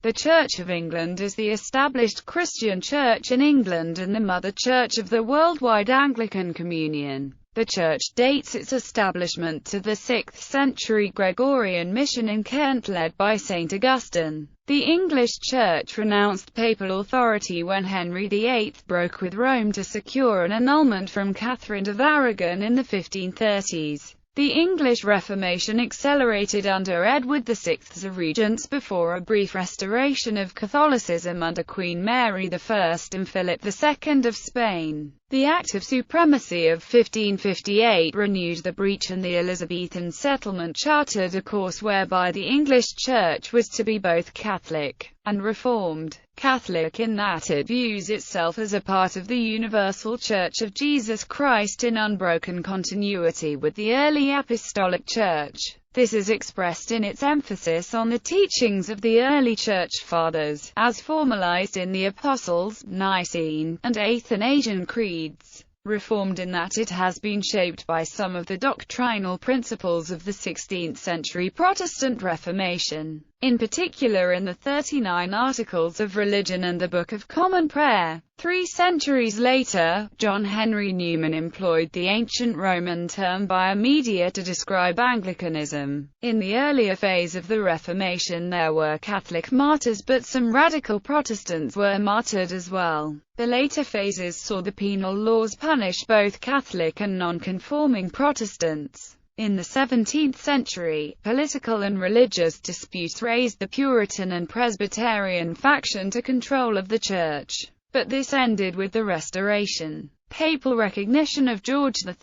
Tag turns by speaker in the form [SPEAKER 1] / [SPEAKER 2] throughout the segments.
[SPEAKER 1] The Church of England is the established Christian church in England and the mother church of the worldwide Anglican Communion. The church dates its establishment to the 6th century Gregorian Mission in Kent led by St. Augustine. The English Church renounced papal authority when Henry VIII broke with Rome to secure an annulment from Catherine of Aragon in the 1530s. The English Reformation accelerated under Edward VI's regents before a brief restoration of Catholicism under Queen Mary I and Philip II of Spain. The Act of Supremacy of 1558 renewed the breach, and the Elizabethan Settlement chartered a course whereby the English Church was to be both Catholic and Reformed. Catholic in that it views itself as a part of the universal Church of Jesus Christ in unbroken continuity with the early Apostolic Church. This is expressed in its emphasis on the teachings of the early Church Fathers, as formalized in the Apostles', Nicene, and Athanasian creeds. Reformed in that it has been shaped by some of the doctrinal principles of the 16th century Protestant Reformation, in particular in the 39 Articles of Religion and the Book of Common Prayer. 3 centuries later, John Henry Newman employed the ancient Roman term via media to describe Anglicanism. In the earlier phase of the Reformation there were Catholic martyrs, but some radical Protestants were martyred as well. The later phases saw the penal laws punish both Catholic and non-conforming Protestants. In the 17th century, political and religious disputes raised the Puritan and Presbyterian faction to control of the Church. But this ended with the Restoration. Papal recognition of George III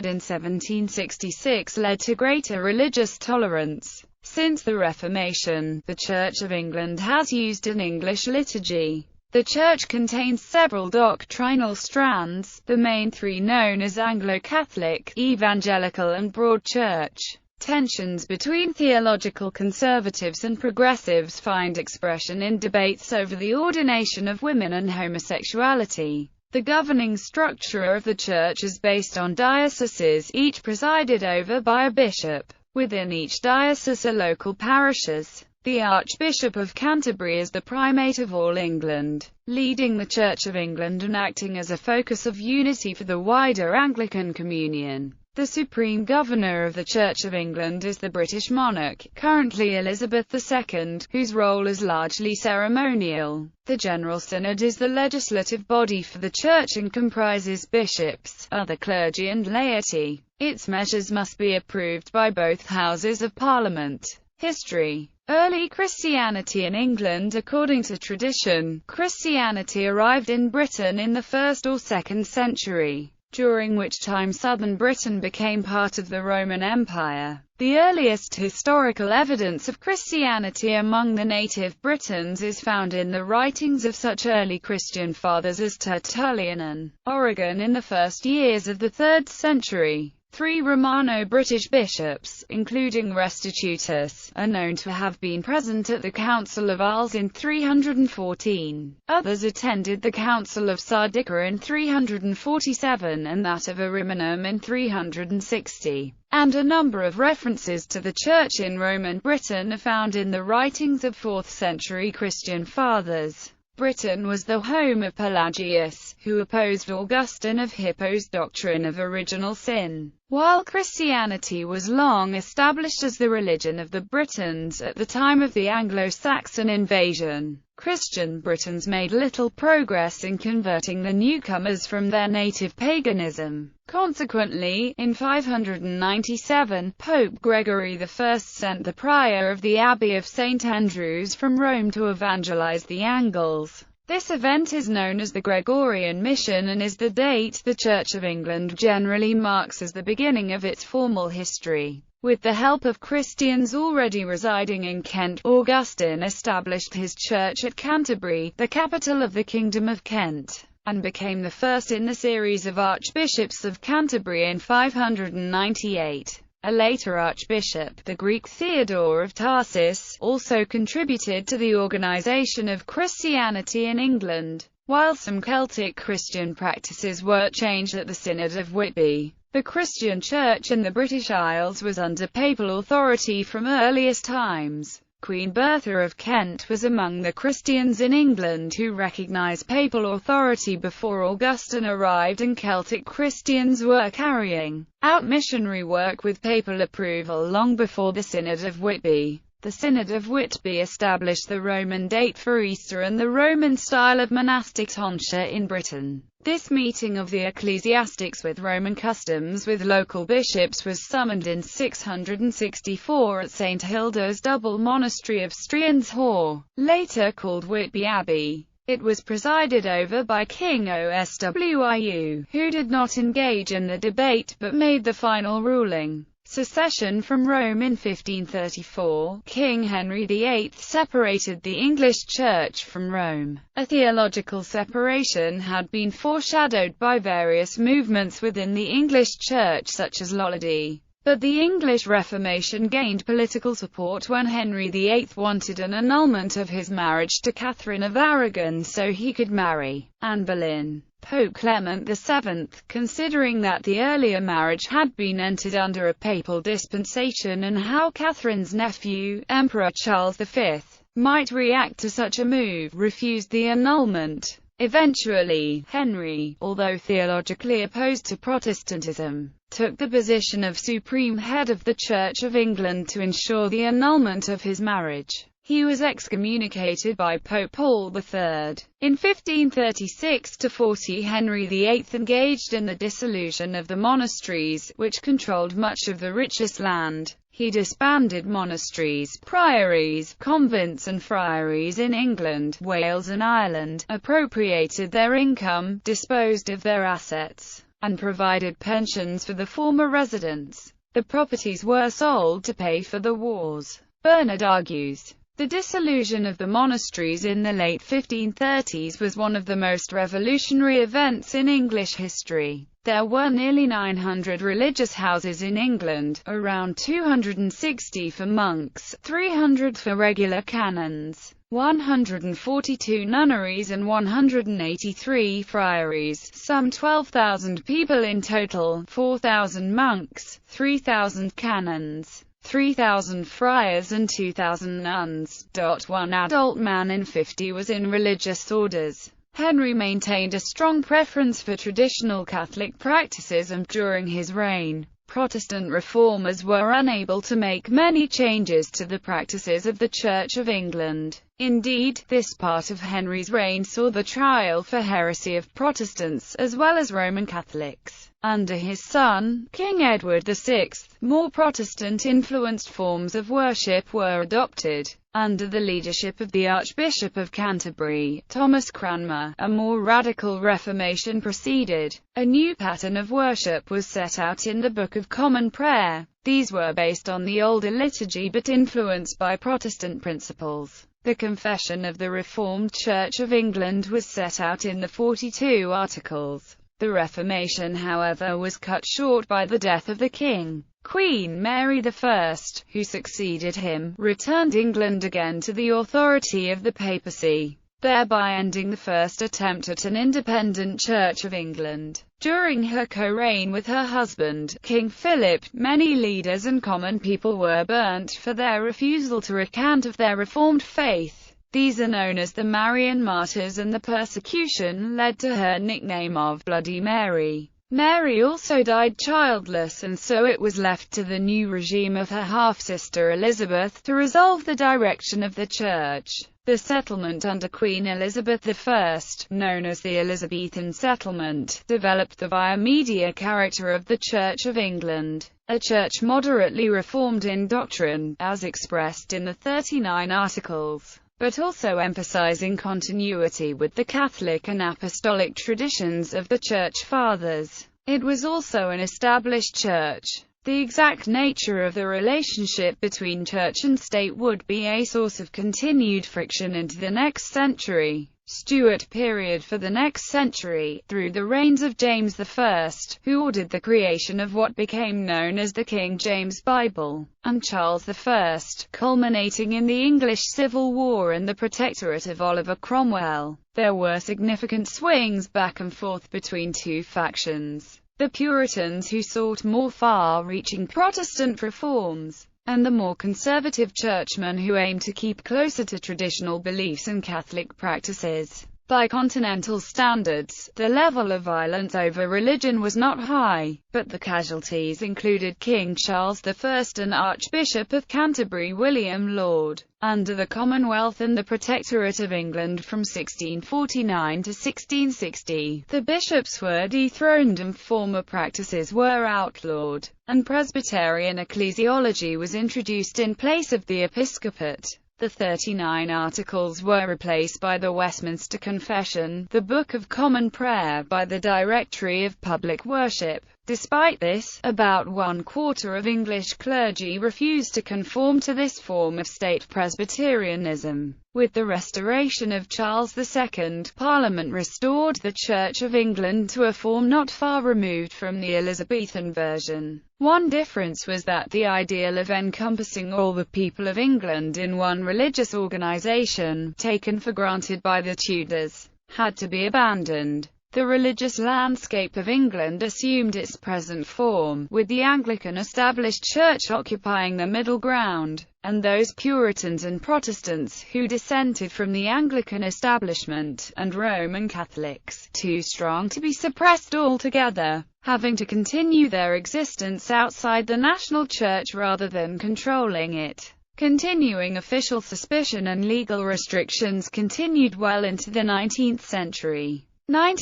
[SPEAKER 1] in 1766 led to greater religious tolerance. Since the Reformation, the Church of England has used an English liturgy. The Church contains several doctrinal strands, the main three known as Anglo-Catholic, Evangelical and Broad Church. Tensions between theological conservatives and progressives find expression in debates over the ordination of women and homosexuality. The governing structure of the Church is based on dioceses, each presided over by a bishop. Within each diocese are local parishes. The Archbishop of Canterbury is the primate of all England, leading the Church of England and acting as a focus of unity for the wider Anglican Communion. The Supreme Governor of the Church of England is the British monarch, currently Elizabeth II, whose role is largely ceremonial. The General Synod is the legislative body for the Church and comprises bishops, other clergy and laity. Its measures must be approved by both Houses of Parliament. History. Early Christianity in England. According to tradition, Christianity arrived in Britain in the 1st or 2nd century, during which time southern Britain became part of the Roman Empire. The earliest historical evidence of Christianity among the native Britons is found in the writings of such early Christian fathers as Tertullian and Origen in the first years of the 3rd century. 3 Romano-British bishops, including Restitutus, are known to have been present at the Council of Arles in 314. Others attended the Council of Sardica in 347 and that of Ariminum in 360. And a number of references to the Church in Roman Britain are found in the writings of 4th century Christian fathers. Britain was the home of Pelagius, who opposed Augustine of Hippo's doctrine of original sin. While Christianity was long established as the religion of the Britons at the time of the Anglo-Saxon invasion, Christian Britons made little progress in converting the newcomers from their native paganism. Consequently, in 597, Pope Gregory I sent the prior of the Abbey of St. Andrews from Rome to evangelize the Angles. This event is known as the Gregorian Mission and is the date the Church of England generally marks as the beginning of its formal history. With the help of Christians already residing in Kent, Augustine established his church at Canterbury, the capital of the Kingdom of Kent, and became the first in the series of archbishops of Canterbury in 598. A later archbishop, the Greek Theodore of Tarsus, also contributed to the organization of Christianity in England. While some Celtic Christian practices were changed at the Synod of Whitby, the Christian Church in the British Isles was under papal authority from earliest times. Queen Bertha of Kent was among the Christians in England who recognised papal authority before Augustine arrived, and Celtic Christians were carrying out missionary work with papal approval long before the Synod of Whitby. The Synod of Whitby established the Roman date for Easter and the Roman style of monastic tonsure in Britain. This meeting of the ecclesiastics with Roman customs with local bishops was summoned in 664 at St. Hilda's double monastery of Strian's Hall, later called Whitby Abbey. It was presided over by King Oswiu, who did not engage in the debate but made the final ruling. Secession from Rome in 1534, King Henry VIII separated the English Church from Rome. A theological separation had been foreshadowed by various movements within the English Church such as Lollardy. But the English Reformation gained political support when Henry VIII wanted an annulment of his marriage to Catherine of Aragon so he could marry Anne Boleyn. Pope Clement VII, considering that the earlier marriage had been entered under a papal dispensation and how Catherine's nephew, Emperor Charles V, might react to such a move, refused the annulment. Eventually, Henry, although theologically opposed to Protestantism, took the position of supreme head of the Church of England to ensure the annulment of his marriage. He was excommunicated by Pope Paul III. In 1536–40, Henry VIII engaged in the dissolution of the monasteries, which controlled much of the richest land. He disbanded monasteries, priories, convents and friaries in England, Wales and Ireland, appropriated their income, disposed of their assets, and provided pensions for the former residents. The properties were sold to pay for the wars. Bernard argues the dissolution of the monasteries in the late 1530s was one of the most revolutionary events in English history. There were nearly 900 religious houses in England, around 260 for monks, 300 for regular canons, 142 nunneries and 183 friaries, some 12,000 people in total, 4,000 monks, 3,000 canons, 3,000 friars and 2,000 nuns. One adult man in 50 was in religious orders. Henry maintained a strong preference for traditional Catholic practices, and during his reign, Protestant reformers were unable to make many changes to the practices of the Church of England. Indeed, this part of Henry's reign saw the trial for heresy of Protestants, as well as Roman Catholics. Under his son, King Edward VI, more Protestant-influenced forms of worship were adopted. Under the leadership of the Archbishop of Canterbury, Thomas Cranmer, a more radical reformation proceeded. A new pattern of worship was set out in the Book of Common Prayer. These were based on the older liturgy but influenced by Protestant principles. The Confession of the Reformed Church of England was set out in the 42 Articles. The Reformation, however, was cut short by the death of the king. Queen Mary I, who succeeded him, returned England again to the authority of the papacy, thereby ending the first attempt at an independent Church of England. During her co-reign with her husband, King Philip, many leaders and common people were burnt for their refusal to recant of their reformed faith. These are known as the Marian Martyrs, and the persecution led to her nickname of Bloody Mary. Mary also died childless, and so it was left to the new regime of her half-sister Elizabeth to resolve the direction of the Church. The settlement under Queen Elizabeth I, known as the Elizabethan Settlement, developed the via media character of the Church of England, a church moderately reformed in doctrine, as expressed in the 39 Articles, but also emphasizing continuity with the Catholic and Apostolic traditions of the Church Fathers. It was also an established church. The exact nature of the relationship between church and state would be a source of continued friction into the next century. Stuart period. For the next century, through the reigns of James I, who ordered the creation of what became known as the King James Bible, and Charles I, culminating in the English Civil War and the Protectorate of Oliver Cromwell, there were significant swings back and forth between two factions: the Puritans, who sought more far-reaching Protestant reforms, and the more conservative churchmen who aimed to keep closer to traditional beliefs and Catholic practices. By continental standards, the level of violence over religion was not high, but the casualties included King Charles I and Archbishop of Canterbury William Laud. Under the Commonwealth and the Protectorate of England from 1649 to 1660, the bishops were dethroned and former practices were outlawed, and Presbyterian ecclesiology was introduced in place of the episcopate. The 39 Articles were replaced by the Westminster Confession, the Book of Common Prayer by the Directory of Public Worship. Despite this, about 1/4 of English clergy refused to conform to this form of state Presbyterianism. With the restoration of Charles II, Parliament restored the Church of England to a form not far removed from the Elizabethan version. One difference was that the ideal of encompassing all the people of England in one religious organisation, taken for granted by the Tudors, had to be abandoned. The religious landscape of England assumed its present form, with the Anglican established church occupying the middle ground, and those Puritans and Protestants who dissented from the Anglican establishment, and Roman Catholics, too strong to be suppressed altogether, having to continue their existence outside the national church rather than controlling it. Continuing official suspicion and legal restrictions continued well into the 19th century. By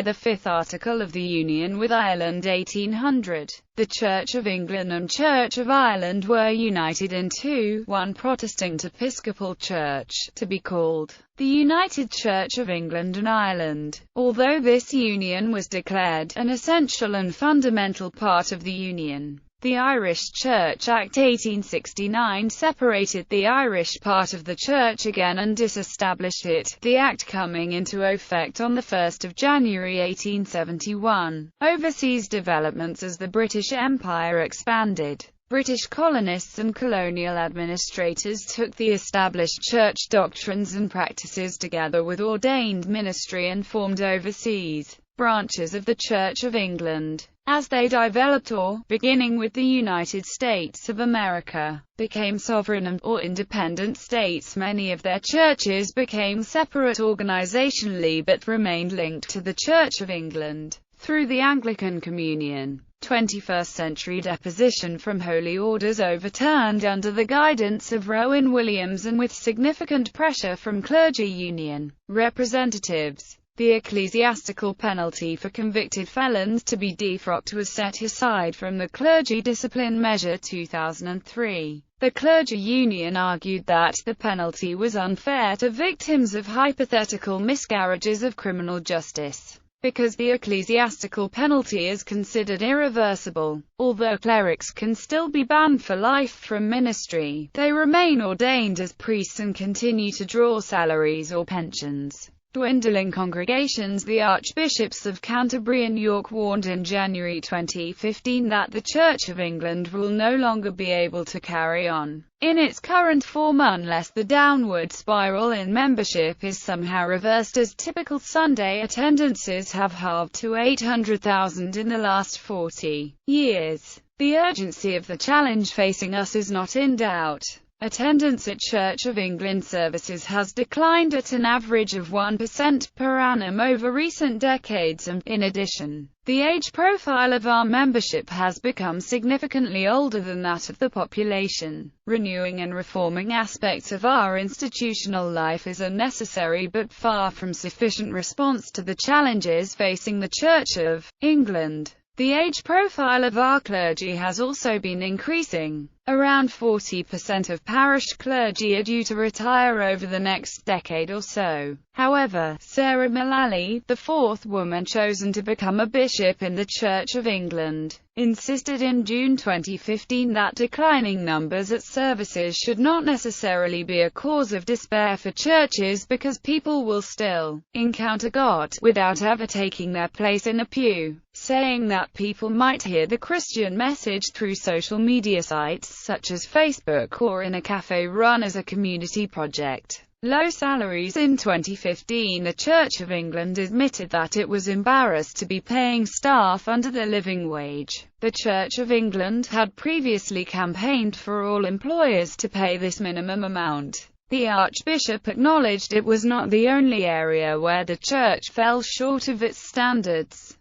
[SPEAKER 1] the 5th Article of the Union with Ireland 1800, the Church of England and Church of Ireland were united into one Protestant Episcopal Church, to be called the United Church of England and Ireland. Although this union was declared an essential and fundamental part of the Union, the Irish Church Act 1869 separated the Irish part of the Church again and disestablished it, the Act coming into effect on 1 January 1871. Overseas developments. As the British Empire expanded, British colonists and colonial administrators took the established church doctrines and practices together with ordained ministry and formed overseas branches of the Church of England. As they developed or, beginning with the United States of America, became sovereign or independent states, many of their churches became separate organizationally but remained linked to the Church of England through the Anglican Communion. 21st century deposition from holy orders overturned under the guidance of Rowan Williams and with significant pressure from clergy union representatives. The ecclesiastical penalty for convicted felons to be defrocked was set aside from the Clergy Discipline Measure 2003. The clergy union argued that the penalty was unfair to victims of hypothetical miscarriages of criminal justice, because the ecclesiastical penalty is considered irreversible. Although clerics can still be banned for life from ministry, they remain ordained as priests and continue to draw salaries or pensions. Dwindling congregations. The Archbishops of Canterbury and York warned in January 2015 that the Church of England will no longer be able to carry on in its current form unless the downward spiral in membership is somehow reversed, as typical Sunday attendances have halved to 800,000 in the last 40 years. The urgency of the challenge facing us is not in doubt. Attendance at Church of England services has declined at an average of 1% per annum over recent decades and, in addition, the age profile of our membership has become significantly older than that of the population. Renewing and reforming aspects of our institutional life is a necessary but far from sufficient response to the challenges facing the Church of England. The age profile of our clergy has also been increasing. Around 40% of parish clergy are due to retire over the next decade or so. However, Sarah Mullally, the fourth woman chosen to become a bishop in the Church of England, insisted in June 2015 that declining numbers at services should not necessarily be a cause of despair for churches, because people will still encounter God without ever taking their place in a pew, saying that people might hear the Christian message through social media sites such as Facebook or in a cafe run as a community project. low salaries. In 2015, the Church of England admitted that it was embarrassed to be paying staff under the living wage. The Church of England had previously campaigned for all employers to pay this minimum amount. The Archbishop acknowledged it was not the only area where the Church fell short of its standards.